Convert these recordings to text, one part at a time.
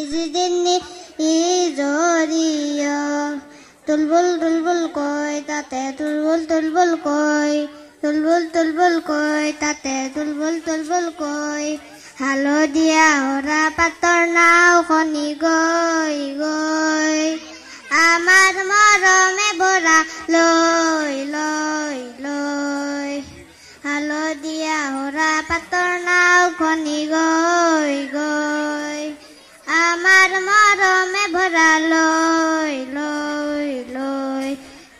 জিনি জরিয় তুলবুল তুলবুল কয় তাতে তুলবুল তুলবুল কয় তুলবুল তুলবুল কয় তাতে তুলবুল তুলবুল কয় হালধীয়া হৰা পাতৰ নাও খনি গৈ গৈ আমাৰ মৰমে ভৰা লৈ লৈ লৈ হালধীয়া হৰা পাতৰ নাও খনি গৈ গৈ আমাৰ মৰমে ভৰা লৈ লৈ লৈ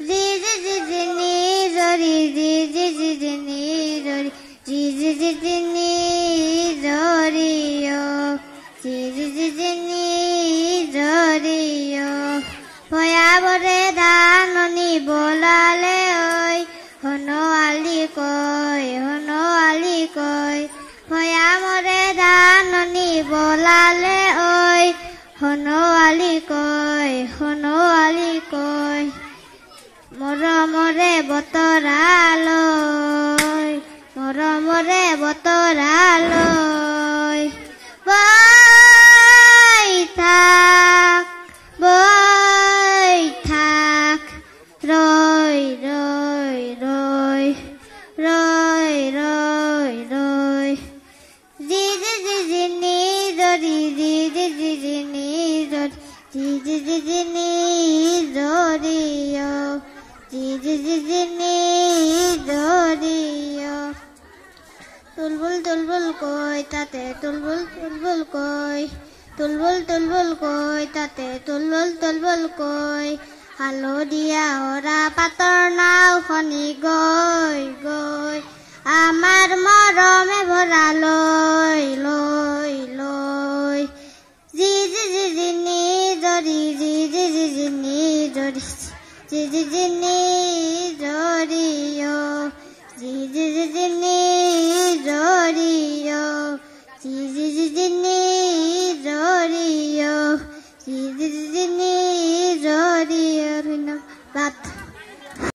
জি জি জি জিনি জৰি জি জি জি জিনি জৰি জি জি জি জিনি জৰিয় জি জি জি জিনি জৰিয় ভয়াবৰে ধাননি বলালে ঐ হনুৱালি কয় ভয়ামৰে ধাননি বলালে ঐ হনুৱালি কয় মৰমৰে বতৰালৈ বৈ থাক ৰৈ ৰৈ ৰৈ ৰৈ ৰৈ ৰৈ জি জি জি জিনি জৰি জি জি জি জিনি জৰি জি জি জি জিনি জৰিয় জি জি জি জিনি জৰিয় তুলবুল তুলবুল কয় তাতে তুলবুল তুলবুল কয় তুলবুল তুলবুল কয় তাতে তুলবুল তুলবুল কয় হালধীয়া হৰা পাতৰ নাও খনি গৈ গৈ আমাৰ মৰমে ভৰা লৈ লৈ লৈ জি জি জি জিনি জৰি জি জি জি জিনি জৰি জি জি জিনি জৰিয় জি জি জি জিনি